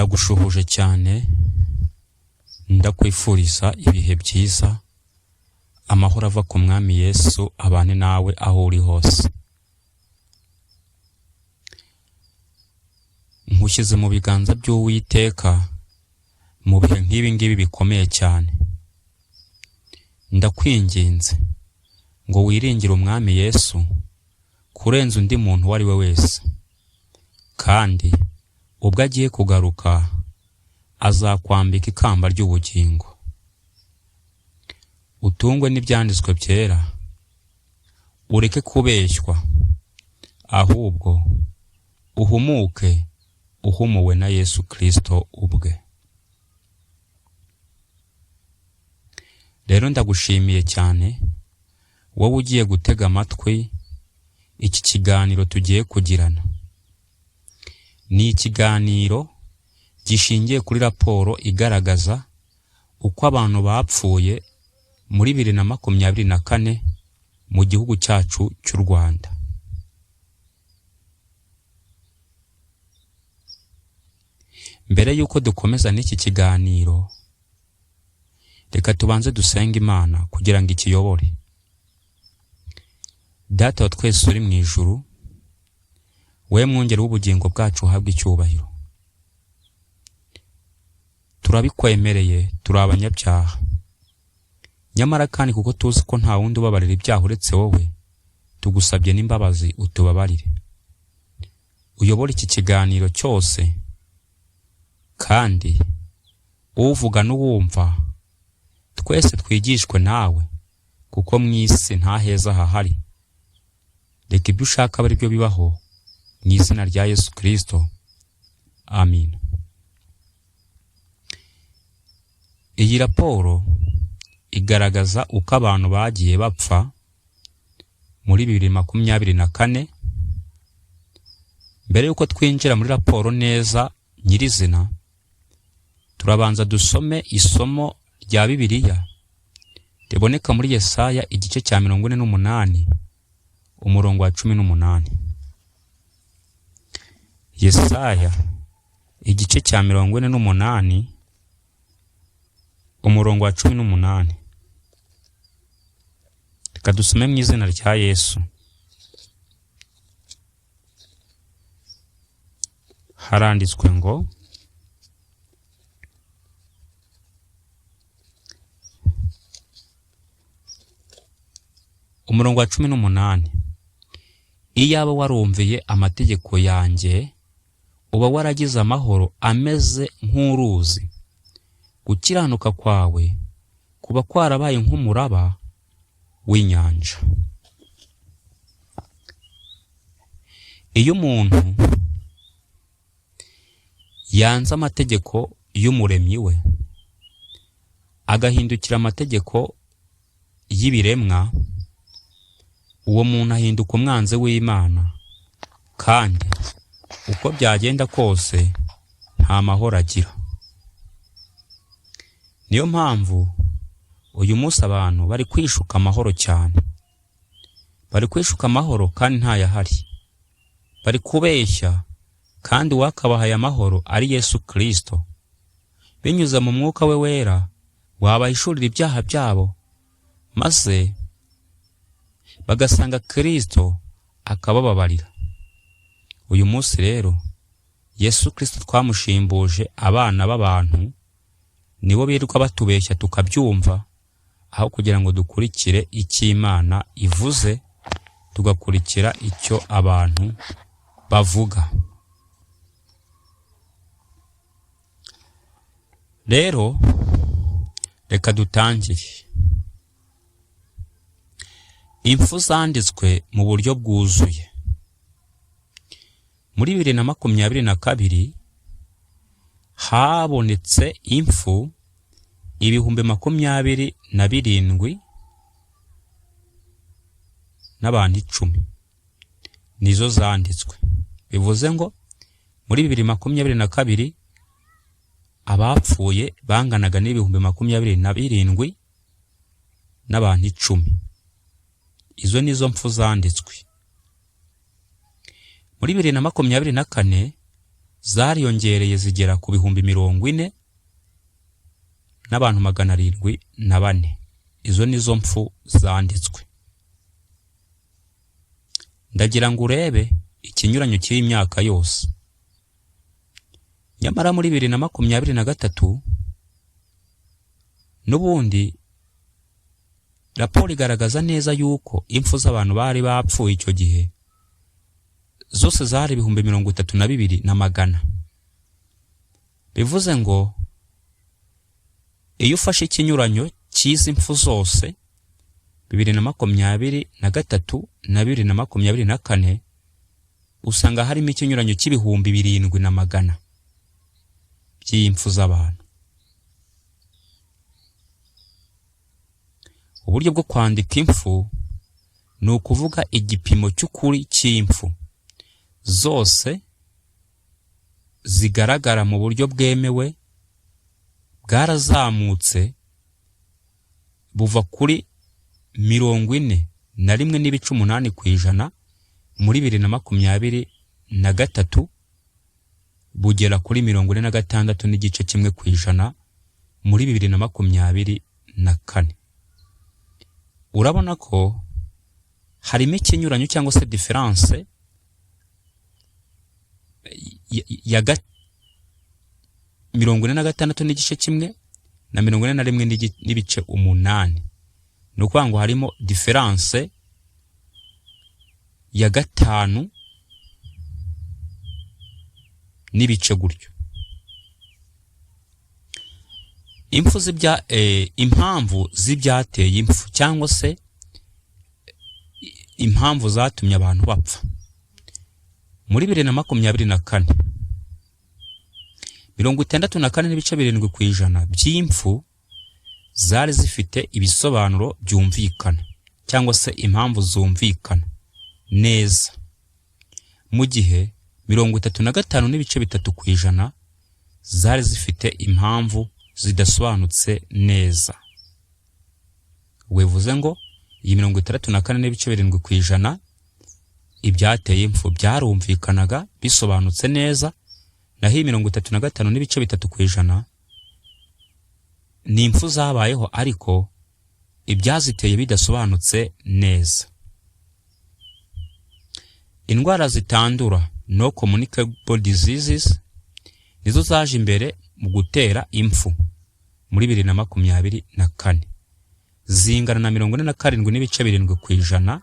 Ndagushuhuje cyane, ndakwifuriza ibihe byiza, amahoro ava ku Mwami Yesu abane nawe aho uri hose. Nkushyize mu biganza by'Uwiteka mu bihe nk'ibi ngibi bikomeye cyane. Ndakwinginze ngo wiringire Umwami Yesu kurenza undi muntu uwo ari we wese, kandi ubwo agiye kugaruka azakwambika ikamba ry'ubugingo. Utungwe n'ibyanditswe byera, ureke kubeshywa, ahubwo uhumuke uhumuwe na Yesu Kristo ubwe. Rero ndagushimiye cyane wowe ugiye gutega amatwi iki kiganiro tugiye kugirana. Ni ikiganiro gishingiye kuri raporo igaragaza uko abantu bapfuye muri 2024 mu gihugu cyacu cy'u Rwanda. Mbere yuko dukomeza n'iki kiganiro, reka tubanze dusenga Imana kugira ngo ikiyobore. Data wa twese uri mu ijuru, we mwungeri w'ubugingo bwacu uhabwe icyubahiro. Turabikwemereye, turi abanyabyaha, nyamara kandi kuko tuzi ko nta wundi ubabarira ibyaha uretse wowe, tugusabye n'imbabazi utubabarire. Uyobore iki kiganiro cyose, kandi uvuga n'uwumva twese twigishwe nawe, kuko mu isi nta heza hahari. Reka ibyo ushaka abe ari byo bibaho, mu izina rya Yesu Kristo, amin. Iyi raporo igaragaza uko abantu bagiye bapfa muri 2024. Mbere yuko twinjira muri raporo neza nyirizina, turabanza dusome isomo rya Bibiliya riboneka muri Yesaya igice cya 48 umurongo wa 18. Yesaya igice cya 48 umurongo wa 18. Reka dusome mu izina rya Yesu. Haranditswe ngo, umurongo wa 18, iyaba warumviye amategeko yanjye, uba waragize amahoro ameze nk'uruzi, gukiranuka kwawe kuba kwarabaye nk'umuraba w'inyanja. Iyo umuntu yanze amategeko y'umuremyi we, agahindukira amategeko y'ibiremwa, uwo muntu ahinduka umwanzi w'Imana, kandi uko byagenda kose nta mahoro agira. Niyo mpamvu uyu munsi abantu bari kwishuka amahoro cyane. Bari kwishuka amahoro kandi ntayahari. Bari kubeshya kandi wakabahaye amahoro ari Yesu Kristo. Binyuze mu mwuka we wera wabahishurira ibyaha byabo, maze bagasanga Kristo akabababarira. Uyu munsi rero Yesu Kristo twamushimbuje abana b'abantu nibo biruka batubeshya tukabyumva, aho kugira ngo dukurikire icyo Imana ivuze, tugakurikira icyo abantu bavuga. Rero reka dutangire. Impfu zanditswe mu buryo bwuzuye. Muri 2022 habonetse impfu 27,000 n'abantu 10 nizo zanditswe. Bivuze ngo muri 2022 abapfuye banganaga n'27,000 n'abantu 10. Izo nizo mpfu zanditswe. Muri 2024 zariyongereye zigera ku bihumbi 40 n'abantu 704. Izo nizo mpfu zanditswe. Ndagira ngo urebe ikinyuranyo cy'iyi myaka yose. Nyamara muri 2023 n'ubundi raporo igaragaza neza yuko impfu z'abantu bari bapfuye icyo gihe zose zari 32,100. Bivuze ngo iyo ufashe ikinyuranyo cy'izi mpfu zose 2023 na 2024 usanga harimo ikinyuranyo cy'ibihumbi 7,100 by'impfu z'abantu. Uburyo bwo kwandika impfu ni ukuvuga igipimo cy'ukuri cy'impfu zose zigaragara mu buryo bwemewe bwarazamutse buva kuri 41.8% muri 2023 bugera kuri 46.1% muri 2024. Urabona ko harimo ikinyuranyo cyangwa se difference ya 46.1% na 41.8%. Ni ukuvuga ngo harimo difference ya 5 n'ibice gutyo. Impamvu z'ibyateye impfu cyangwa se impamvu zatumye abantu bapfa muri 2024 64.7% by'impfu zari zifite ibisobanuro byumvikana cyangwa se impamvu zumvikana neza, mu gihe 35.3% zari zifite impamvu zidasobanutse neza. Wevuze ngo iyi 64.7% ibyateye impfu byarumvikanaga bisobanutse neza, naho 35.3% ni impfu zabayeho ariko ibyaziteye bidasobanutse neza. Indwara zitandura no communicable diseases nizo zaje imbere mu gutera impfu muri 2024 zingana na 47.7%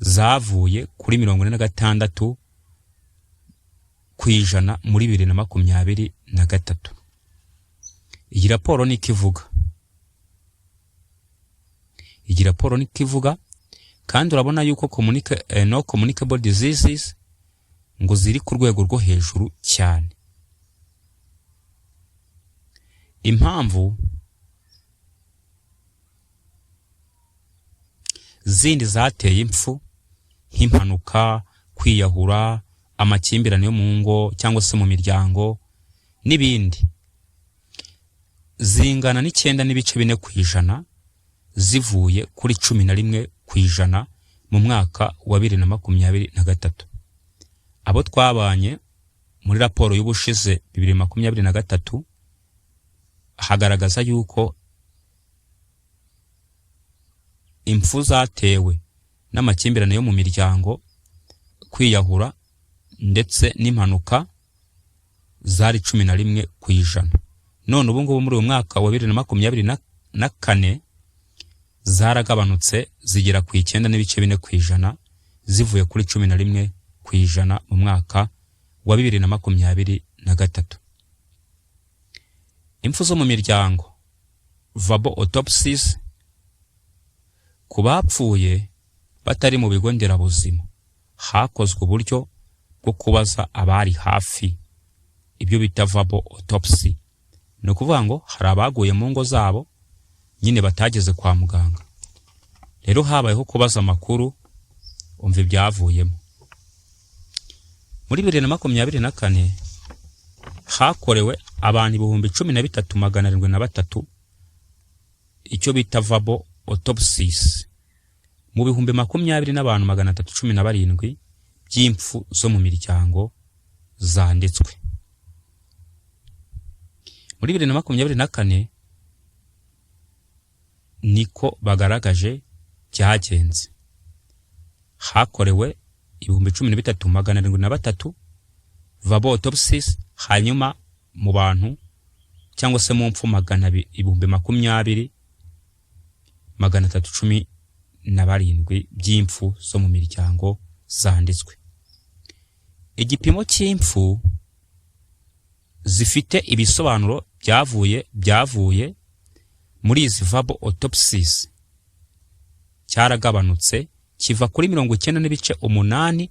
zavuye kuri 46% muri 2023. Iyi raporo ni kivuga kandi urabona yuko no communicable diseases ngo ziri ku rwego rwo hejuru cyane. Impamvu zindi zateye impfu nk'impanuka, kwiyahura, amakimbirane yo mu ngo cyangwa se mu miryango n'ibindi zingana n'9.4% zivuye kuri 11% mu mwaka wa 2023. Abo twabanye muri raporo y'ubushize 2023 hagaragaza yuko impfu zatewe n'amakimbirane yo mu miryango, kwiyahura ndetse n'impanuka zari 11%. None ubu ngubu muri uyu mwaka wa 2024 zaragabanutse zigera ku 9.4% zivuye kuri 11% mu mwaka wa 2023. Impfu zo mu miryango, verbal autopsies, ku bapfuye batari mu bigo nderabuzima hakozwe uburyo bwo kubaza abari hafi, ibyo bita verbal autopsy. Ni ukuvuga ngo hari abaguye mu ngo zabo nyine batageze kwa muganga, rero habayeho kubaza amakuru umva ibyavuyemo. Muri 2024 hakorewe abantu 13,703 icyo bita verbal autopsies mu 20,317 by'impfu zo mu miryango zanditswe. muri 2024 niko bagaragaje byagenze. Hakorewe 13,773 verbal autopsies, hanyuma mu bantu cyangwa se mu mpfu 20,317 by'impfu zo mu miryango zanditswe. Igipimo cy'impfu zifite ibisobanuro byavuye muri izi verbal autopsies cyaragabanutse kiva kuri 90.8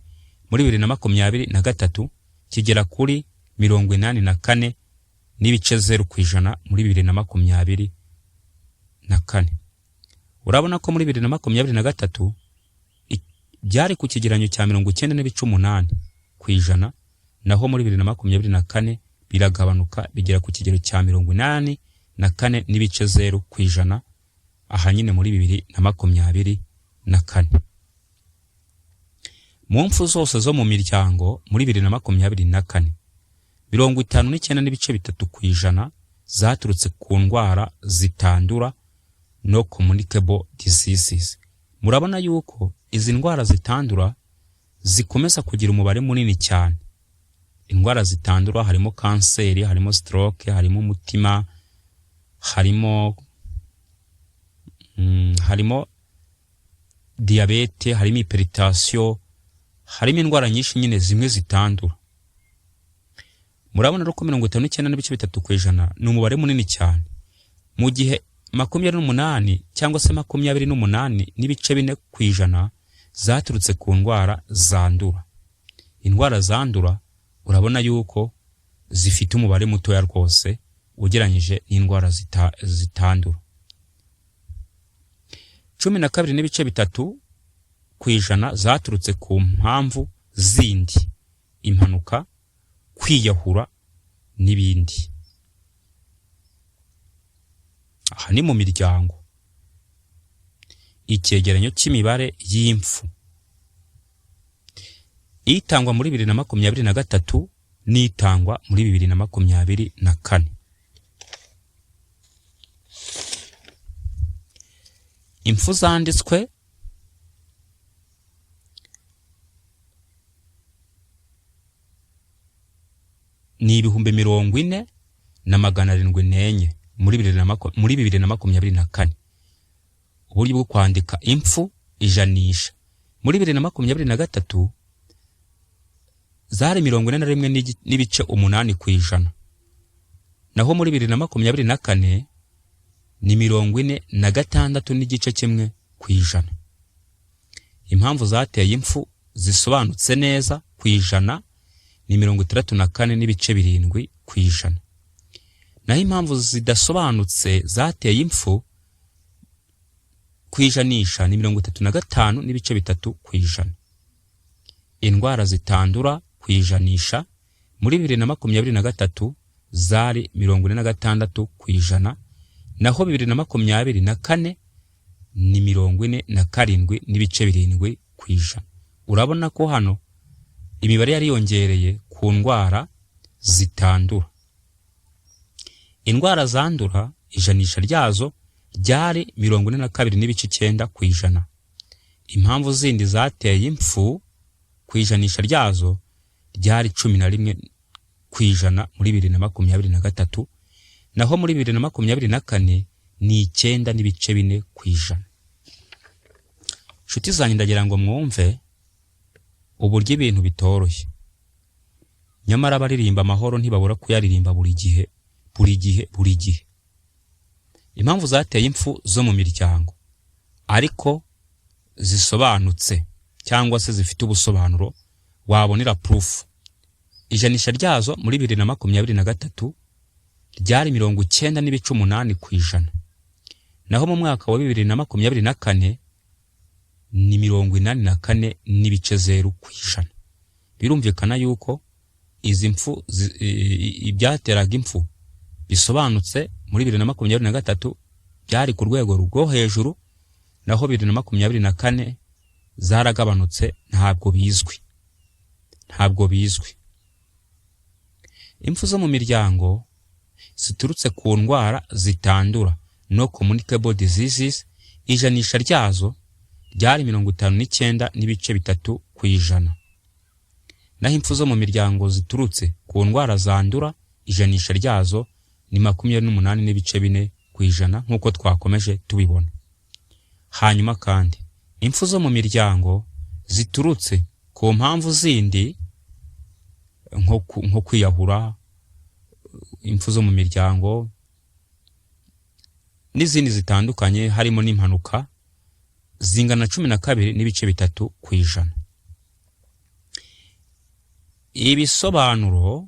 muri 2023 kigera kuri 84.0% muri 2024. Urabona ko muri 2023 byari ku kigeranyo cya 90.8%, naho muri 2024 biragabanuka bigera ku kigero cya 84.0% aha nyine muri 2024. Mu mpfu zose zo mu miryango muri 2024 59.3% zaturutse ku ndwara zitandura no communicable diseases. Murabona yuko izi ndwara zitandura zikomeza kugira umubare munini cyane. Indwara zitandura harimo kanseri, harimo stroke, harimo umutima, harimo diabete, harimo hypertension, harimo indwara nyinshi nyine zimwe zitandura. Murabona ko 59.3% ni umubare munini cyane, mu gihe 28 cyangwa se 28.4% zaturutse ku ndwara zandura. Indwara zandura urabona yuko zifite umubare mutoya rwose ugeranyije n'indwara zitandura. 12.3% zaturutse ku mpamvu zindi, impanuka, kwiyahura n'ibindi. Aha ni mu miryango. Icyegeranyo cy'imibare y'impfu itangwa muri 2023 n'itangwa muri 2024. Impfu zanditswe ni 40,704 muri 2024. Uburyo bwo kwandika impfu ijanisha muri 2023 zari 41.8%, naho muri 2024 ni 46.1%. Impamvu zateye impfu zisobanutse neza ku ijana ni 64.7%, naho impamvu zidasobanutse zateye impfu kwijanisha ni 35.3%. Indwara zitandura kwijanisha muri 2023 zari 46%, naho 2024 ni 47.7%. Urabona ko hano imibare yari yongereye ku ndwara zitandura. Indwara zandura ijanisha ryazo ryari 42.9%. Impamvu zindi zateye impfu kwijanisha ryazo ryari 11% muri 2023, naho muri 2024 ni 9.4%. Nshuti zanjye ndagira ngo mwumve uburyo ibintu bitoroshye, nyamara baririmba amahoro ntibabura kuyaririmba buri gihe. Impamvu zateye impfu zo mu miryango ariko zisobanutse cyangwa se zifite ubusobanuro wabonera proof. Ijanisha ryazo muri 2023 ryari 90.8%, naho mu mwaka wa 2024 ni 84.0%. Birumvikana yuko izi mpfu ibyateraga impfu bisobanutse muri 2023 byari ku rwego rwo hejuru, naho 2024 zaragabanutse ntabwo bizwi. Impfu zo mu miryango ziturutse ku ndwara zitandura no communicable diseases ijanisha ryazo ryari 59.3%. Naho impfu zo mu miryango ziturutse ku ndwara zandura ijanisha ryazo ni 28.4% nk'uko twakomeje tubibona. Hanyuma kandi impfu zo mu miryango ziturutse ku mpamvu zindi nko kwiyahura, impfu zo mu miryango n'izindi zitandukanye harimo n'impanuka zingana 12.3%. Ibisobanuro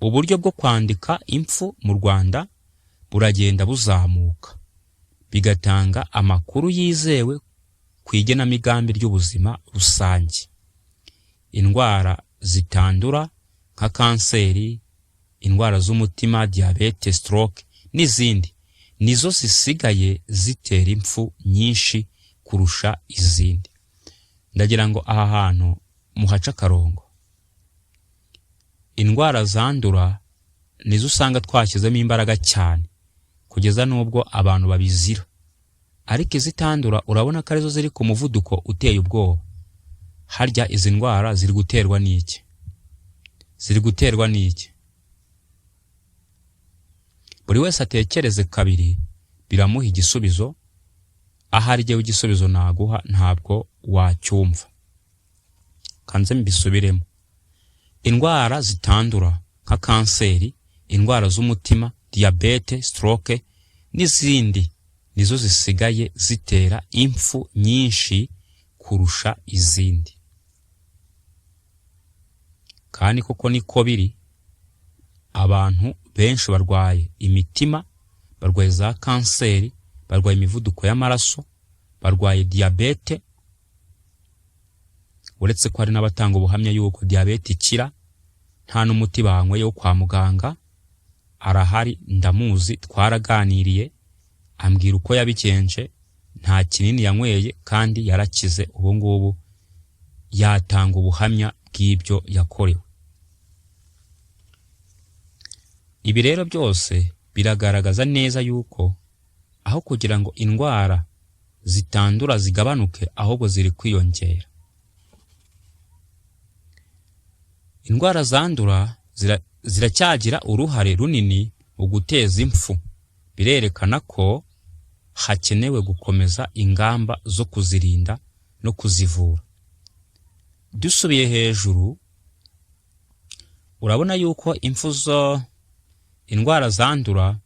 uburyo bwo kwandika impfu mu Rwanda buragenda buzamuka bigatanga amakuru yizewe ku igenamigambi ry'ubuzima rusange. Indwara zitandura nka kanseri, indwara z'umutima, diabete, stroke n'izindi nizo zisigaye zitera impfu nyinshi kurusha izindi. Ndagira ngo aha hantu muhaca karongo. Indwara zandura nizo usanga twashyizemo imbaraga cyane kugeza nubwo abantu babizira, ariko izitandura urabona ko arizo ziri ku muvuduko uteye ubwoba. Harya izi ndwara ziri guterwa n'iki? Buri wese atekereze kabiri biramuha igisubizo. Ahari jyewe igisubizo naguha ntabwo wacyumva. Kanze mbisubiremo. Indwara zitandura nka kanseri, indwara z'umutima, diabete, stroke n'izindi nizo zisigaye zitera impfu nyinshi kurusha izindi. Kandi koko niko biri. Abantu benshi barwaye imitima, barwaye za kanseri, barwaye imivuduko y'amaraso, barwaye diabete. Uretse ko hari n'abatanga ubuhamya yuko diabete ikira nta n'umuti banywe yo kwa muganga. Arahari, ndamuzi, twaraganiriye, ambwira uko yabikenje, nta kinini yanyweye kandi yarakize. Ubu ngubu yatanga ubuhamya bw'ibyo yakorewe. Ibi rero byose biragaragaza neza yuko aho kugira ngo indwara zitandura zigabanuke ahubwo ziri kwiyongera. Indwara zandura ziracyagira uruhare runini mu guteza impfu. Birerekana ko hakenewe gukomeza ingamba zo kuzirinda no kuzivura. Dusubiye hejuru, urabona yuko impfu zo indwara zandura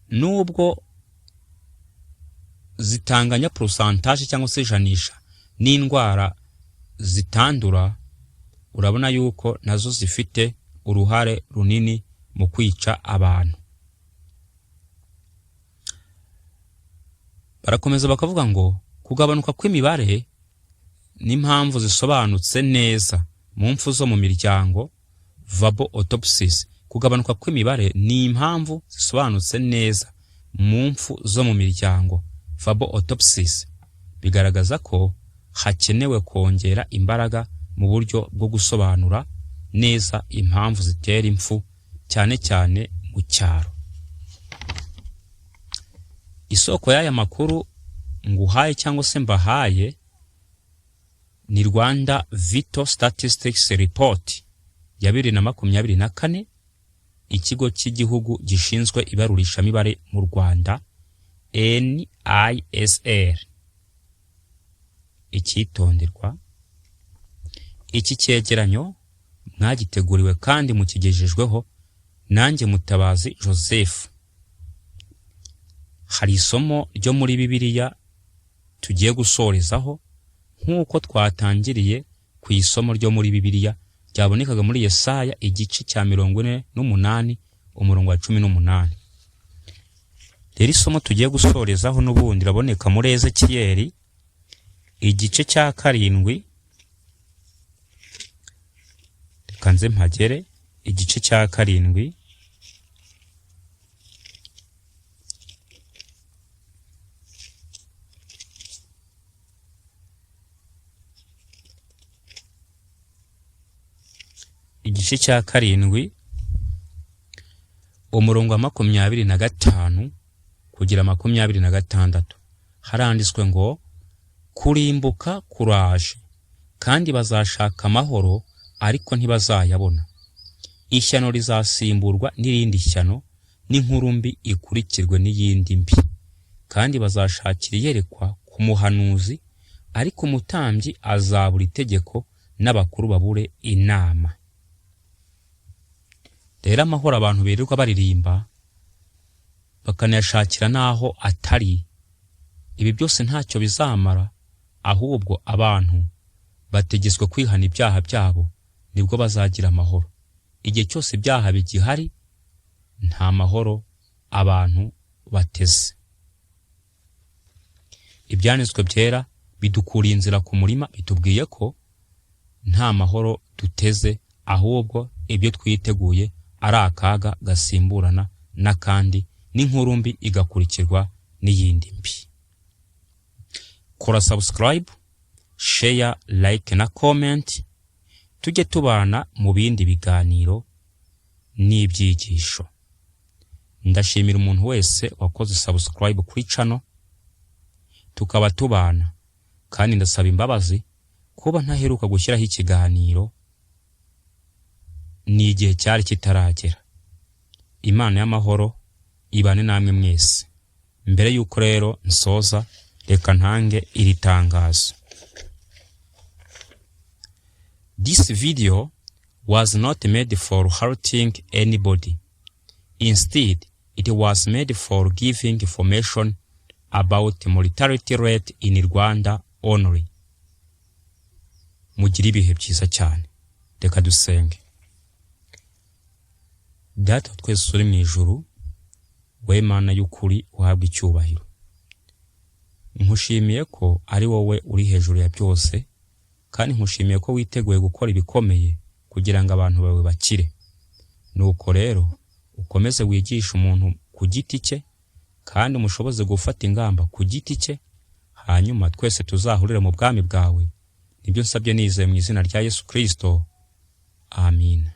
nubwo zitanganya pourcentage cyangwa se ijanisha n'indwara zitandura, urabona yuko nazo zifite uruhare runini mu kwica abantu. Barakomeza bakavuga ngo kugabanuka kw'imibare n'impamvu zisobanutse neza mu mpfu zo mu miryango, verbal autopsies. Kugabanuka kw'imibare ni impamvu zisobanutse neza mu mpfu zo mu miryango, verbal autopsies, bigaragaza ko hakenewe kongera imbaraga mu buryo bwo gusobanura neza impamvu zitera impfu cyane cyane mu cyaro. Isoko y'aya makuru nguhaye cyangwa se mbahaye ni Rwanda Vital Statistics Report ya 2024, ikigo cy'igihugu gishinzwe ibarurishamibare mu Rwanda NISR. Icyitonderwa, iki cyegeranyo mwagiteguriwe kandi mukigejejweho nanjye Mutabazi Joseph. Hari isomo ryo muri Bibiliya tugiye gusorezaho nk'uko twatangiriye ku isomo ryo muri Bibiliya ryabonekaga muri Yesaya igice cya 48 umurongo wa 18. Rero isomo tugiye gusorezaho n'ubundi raboneka muri Ezekiyeli igice cya 7, kanze mpagere, igice cya 7 igice cya 7 umurongo wa 25 kugira 26 haranditswe ngo kurimbuka kuraje kandi bazashaka amahoro ariko ntibazayabona. Ishyano rizasimburwa n'irindi shyano, n'inkuru mbi ikurikirwe n'iyindi mbi, kandi bazashakira iyerekwa ku muhanuzi, ariko umutambyi azabura itegeko n'abakuru babure inama. Rero amahoro abantu birirwa baririmba bakanayashakira naho atari, ibi byose ntacyo bizamara, ahubwo abantu bategetswe kwihana ibyaha byabo nibwo bazagira amahoro. Igihe cyose ibyaha bigihari nta mahoro abantu bateze. Ibyanditswe byera bidukuriye inzira ku murima, bitubwiye ko nta mahoro duteze, ahubwo ibyo twiteguye ari akaga gasimburana n'akandi, n'inkuru mbi igakurikirwa n'iyindi mbi. Kora subscribe, share, like na comment, tujye tubana mu bindi biganiro n'ibyigisho. Ndashimira umuntu wese wakoze subscribe kuri channel, tukaba tubana, kandi ndasaba imbabazi kuba ntaheruka gushyiraho ikiganiro n'igihe cyari kitaragera. Imana y'amahoro ibane namwe mwese. Mbere y'uko rero nsoza, reka ntange iri tangazo. This video was not made for hurting anybody. Instead, it was made for giving information about mortality rate in Rwanda only. Mugire ibihe byiza cyane. Reka dusenge. Data twese uri mu ijuru, we Mana y'ukuri uhabwa icyubahiro. Nkushimiye ko ari wowe uri hejuru ya byose, kandi nkushimiye ko witeguye gukora ibikomeye kugira ngo abantu bawe bakire. Nuko rero ukomeze wigisha umuntu ku giti cye, kandi umushoboze gufata ingamba ku giti cye, hanyuma twese tuzahurire mu bwami bwawe. Nibyo nsabye nizeye mu izina rya Yesu Kristo. Amen.